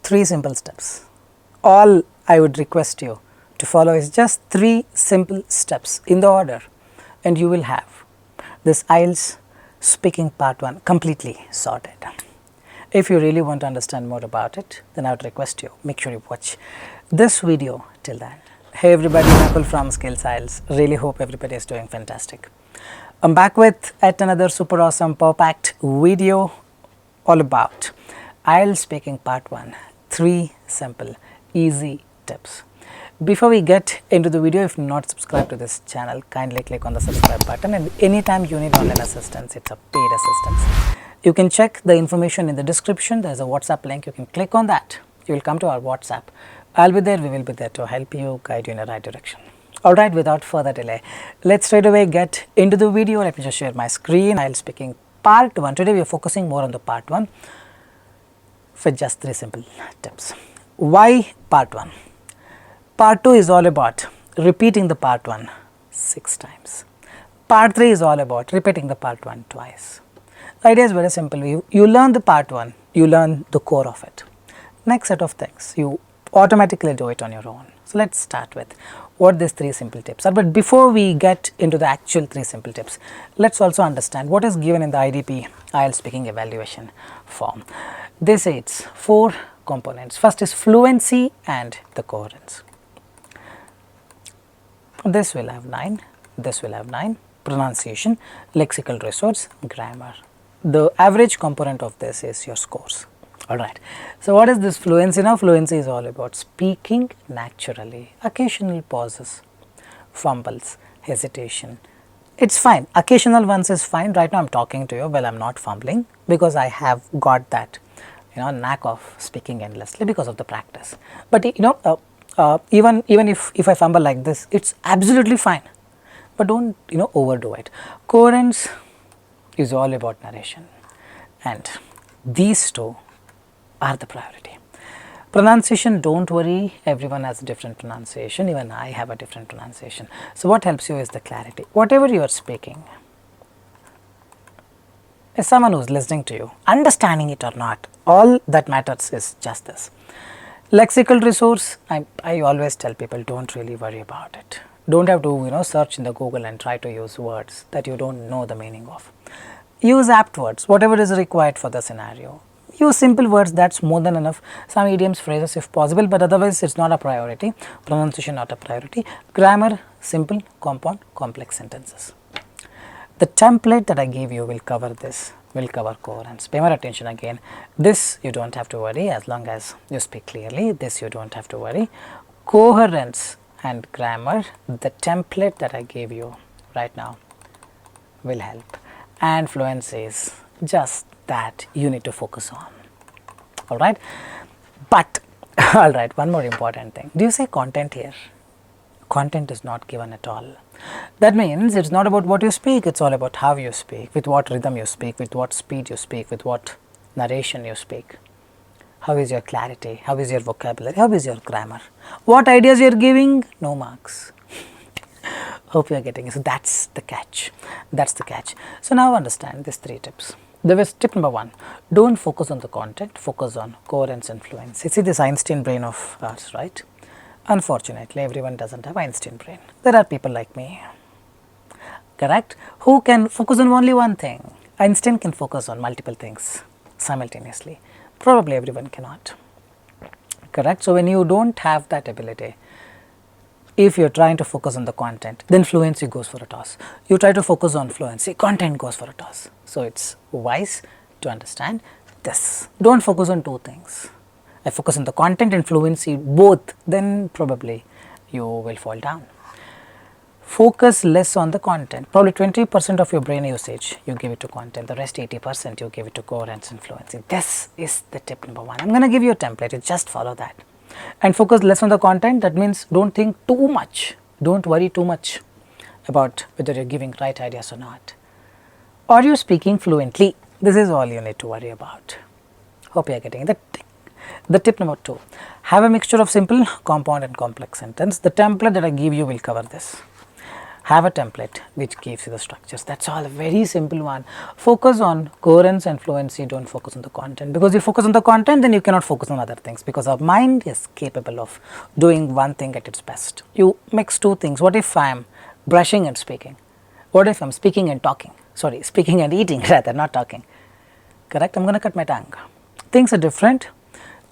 3 simple steps. All I would request you to follow is just 3 simple steps in the order, and you will have this IELTS speaking part 1 completely sorted. If you really want to understand more about it, then I would request you, make sure you watch this video till then. Hey everybody, Nakul from Skills IELTS. Really hope everybody is doing fantastic. I'm back with yet another super awesome power-packed video all about IELTS speaking part 1. 3 simple, easy tips. Before we get into the video, if not subscribed to this channel, kindly click on the subscribe button, and anytime you need online assistance, it's a paid assistance. You can check the information in the description. There's a WhatsApp link. You can click on that. You will come to our WhatsApp. I'll be there. We will be there to help you, guide you in the right direction. Alright, without further delay, let's straight away get into the video. Let me just share my screen. IELTS speaking part 1. Today we are focusing more on the part 1 for just 3 simple tips. Why part 1? Part 2 is all about repeating the part 1 6 times. Part 3 is all about repeating the part 1 twice. The idea is very simple. You learn the part 1, you learn the core of it. Next set of things, you automatically do it on your own. So let's start with what these 3 simple tips are. But before we get into the actual 3 simple tips, let's also understand what is given in the IDP IELTS speaking evaluation form. They say it's 4 components. First is fluency and the coherence. This will have 9, this will have 9, pronunciation, lexical resource, grammar. The average component of this is your scores. Alright, so what is this fluency now? Fluency is all about speaking naturally, occasional pauses, fumbles, hesitation. It's fine, occasional ones is fine. Right now I am talking to you, well I am not fumbling because I have got that knack of speaking endlessly because of the practice. But even if I fumble like this, it's absolutely fine, but don't overdo it. Coherence is all about narration, and these 2 are the priority. Pronunciation, don't worry, everyone has a different pronunciation, even I have a different pronunciation. So what helps you is the clarity. Whatever you are speaking, is someone who is listening to you, understanding it or not, all that matters is just this. Lexical resource, I always tell people, don't really worry about it. Don't have to search in the Google and try to use words that you don't know the meaning of. Use apt words, whatever is required for the scenario. Use simple words, that's more than enough. Some idioms, phrases if possible, but otherwise it's not a priority. Pronunciation not a priority. Grammar, simple, compound, complex sentences. The template that I gave you will cover this, will cover coherence. Pay more attention again. This you don't have to worry as long as you speak clearly. This you don't have to worry. Coherence and grammar, the template that I gave you right now will help. And fluency is just that you need to focus on. Alright, but alright, one more important thing. Do you say content here? Content is not given at all. That means it's not about what you speak, it's all about how you speak, with what rhythm you speak, with what speed you speak, with what narration you speak. How is your clarity? How is your vocabulary? How is your grammar? What ideas you are giving? No marks. Hope you are getting it. So that's the catch. That's the catch. So now understand these 3 tips. There was tip number 1, don't focus on the content, focus on coherence and fluency. See this Einstein brain of ours, right? Unfortunately, everyone doesn't have Einstein brain. There are people like me, correct, who can focus on only one thing. Einstein can focus on multiple things simultaneously. Probably everyone cannot, correct? So when you don't have that ability, if you are trying to focus on the content, then fluency goes for a toss. You try to focus on fluency, content goes for a toss. So it's wise to understand this. Don't focus on 2 things. I focus on the content and fluency both, then probably you will fall down. Focus less on the content. Probably 20% of your brain usage you give it to content, the rest 80% you give it to coherence and fluency. This is the tip number 1. I'm going to give you a template, you just follow that. And focus less on the content, that means don't think too much, don't worry too much about whether you are giving right ideas or not. Are you speaking fluently? This is all you need to worry about. Hope you are getting that. The tip number 2, have a mixture of simple, compound and complex sentence. The template that I give you will cover this. have a template which gives you the structures. That's all, a very simple one. Focus on coherence and fluency, don't focus on the content, because you focus on the content then you cannot focus on other things, because our mind is capable of doing one thing at its best. You mix two things. What if I am brushing and speaking? What if I am speaking and talking? Sorry, speaking and eating rather, not talking. Correct? I am going to cut my tongue. Things are different.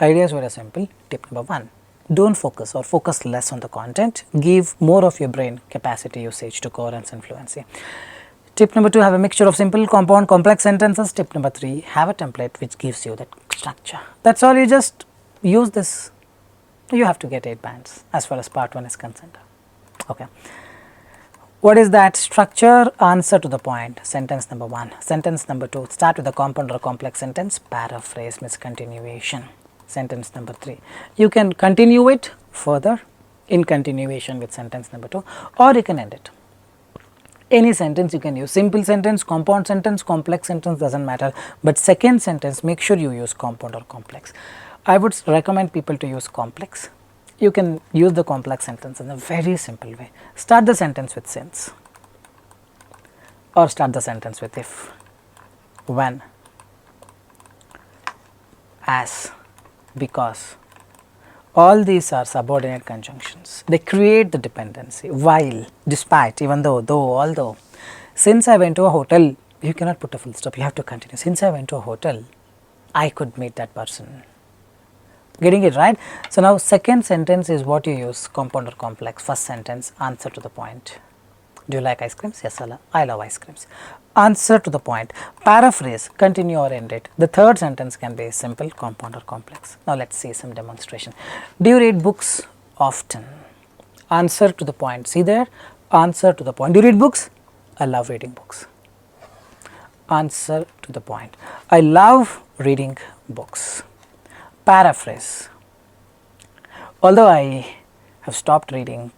Idea is very simple. Tip number 1. Don't focus or focus less on the content. Give more of your brain capacity usage to coherence and fluency. Tip number 2, have a mixture of simple, compound, complex sentences. Tip number 3, have a template which gives you that structure. That's all. You just use this. You have to get 8 bands as far as part 1 is concerned. Okay. What is that structure? Answer to the point. Sentence number 1. Sentence number 2, start with a compound or complex sentence. Paraphrase, miscontinuation. Sentence number 3, you can continue it further in continuation with sentence number 2, or you can end it. Any sentence you can use, simple sentence, compound sentence, complex sentence, doesn't matter, but second sentence make sure you use compound or complex. I would recommend people to use complex. You can use the complex sentence in a very simple way. Start the sentence with since, or start the sentence with if, when, as, because. All these are subordinate conjunctions. They create the dependency. While, despite, even though, although. Since I went to a hotel, you cannot put a full stop, you have to continue. Since I went to a hotel, I could meet that person. Getting it right? So now second sentence is what you use, compound or complex. First sentence, answer to the point. Do you like ice creams? Yes, I love ice creams. Answer to the point. Paraphrase, continue or end it. The third sentence can be simple, compound or complex. Now let's see some demonstration. Do you read books often? Answer to the point. See there? Answer to the point. Do you read books? I love reading books. Answer to the point. I love reading books. Paraphrase. Although I have stopped reading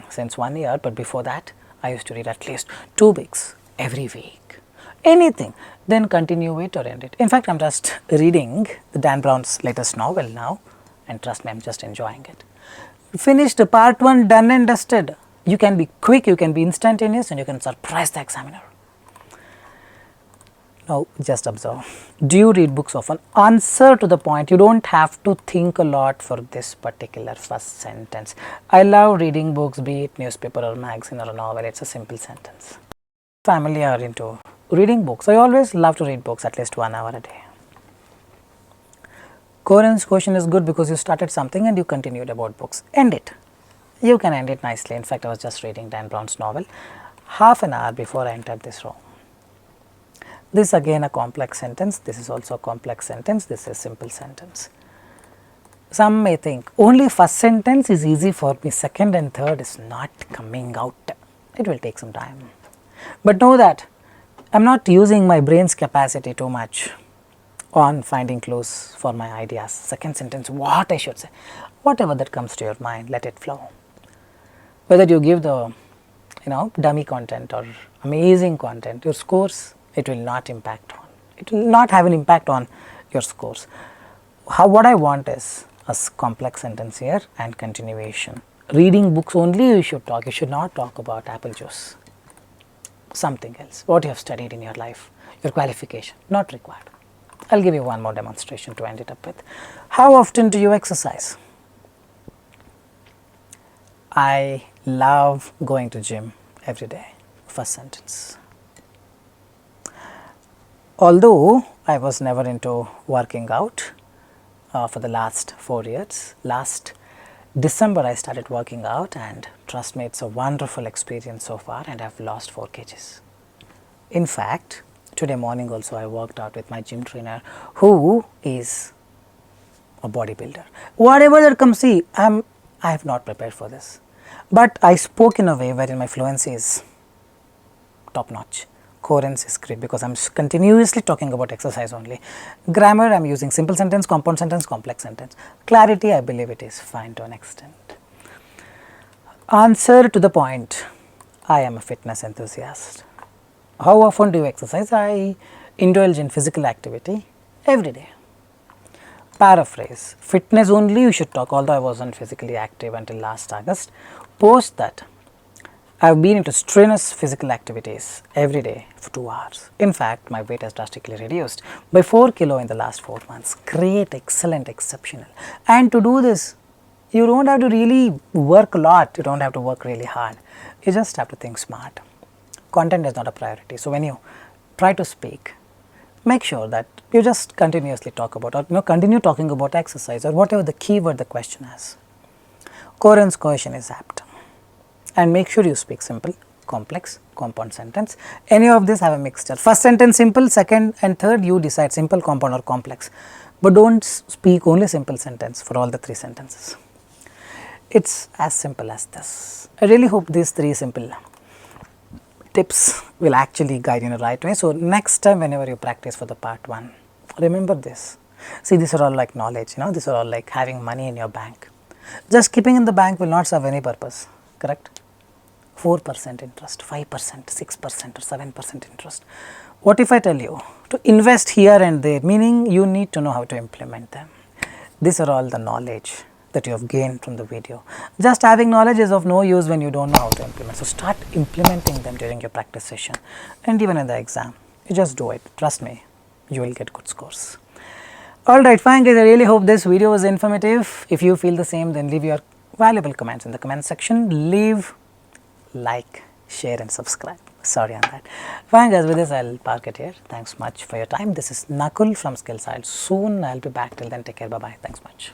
since 1 year, but before that I used to read at least 2 books every week. Anything, then continue it or end it. In fact, I am just reading the Dan Brown's latest novel now, and trust me, I am just enjoying it. Finished part 1, done and dusted. You can be quick, you can be instantaneous, and you can surprise the examiner. Now just observe. Do you read books often? Answer to the point. You don't have to think a lot for this particular first sentence. I love reading books, be it newspaper or magazine or a novel. It's a simple sentence. Family are into reading books. I always love to read books at least 1 hour a day. Coherence quotient is good because you started something and you continued about books. End it. You can end it nicely. In fact, I was just reading Dan Brown's novel half an hour before I entered this room. This again a complex sentence, this is also a complex sentence, this is simple sentence. Some may think only first sentence is easy for me, second and third is not coming out. It will take some time. But know that I am not using my brain's capacity too much on finding clues for my ideas. Second sentence, what I should say, whatever that comes to your mind, let it flow. Whether you give the dummy content or amazing content, your scores, it will not have an impact on your scores. What I want is a complex sentence here and continuation. Reading books only you should talk, you should not talk about apple juice. Something else, what you have studied in your life, your qualification, not required. I will give you one more demonstration to end it up with. How often do you exercise? I love going to gym every day. First sentence. Although I was never into working out for the last 4 years, last December I started working out, and trust me, it's a wonderful experience so far, and I've lost 4 kgs. In fact, today morning also I worked out with my gym trainer who is a bodybuilder. Whatever that comes, see, I have not prepared for this, but I spoke in a way wherein my fluency is top notch. Coherence is great because I am continuously talking about exercise only. Grammar, I am using simple sentence, compound sentence, complex sentence. Clarity, I believe it is fine to an extent. Answer to the point. I am a fitness enthusiast. How often do you exercise? I indulge in physical activity every day. Paraphrase. Fitness only you should talk, although I wasn't physically active until last August. Post that. I've been into strenuous physical activities every day for 2 hours. In fact, my weight has drastically reduced by 4 kilo in the last 4 months. Great, excellent, exceptional. And to do this, you don't have to really work a lot. You don't have to work really hard. You just have to think smart. Content is not a priority. So when you try to speak, make sure that you just continuously talk about, or continue talking about exercise or whatever the keyword the question has. Coherence cohesion is apt. And make sure you speak simple, complex, compound sentence. Any of this have a mixture. First sentence simple, second and third you decide simple, compound or complex. But don't speak only simple sentence for all the 3 sentences. It's as simple as this. I really hope these 3 simple tips will actually guide you in the right way. So, next time whenever you practice for the part 1, remember this. See, these are all like knowledge, these are all like having money in your bank. Just keeping in the bank will not serve any purpose, correct? 4% interest, 5%, 6% or 7% interest. What if I tell you to invest here and there, meaning you need to know how to implement them. These are all the knowledge that you have gained from the video. Just having knowledge is of no use when you don't know how to implement. So, start implementing them during your practice session and even in the exam. You just do it. Trust me, you will get good scores. Alright, fine guys, I really hope this video was informative. If you feel the same, then leave your valuable comments in the comment section. Leave, like, share and subscribe. Sorry on that. Fine guys, with this I'll park it here. Thanks much for your time. This is Nakul from Skills IELTS. Soon I'll be back. Till then, take care. Bye bye. Thanks much.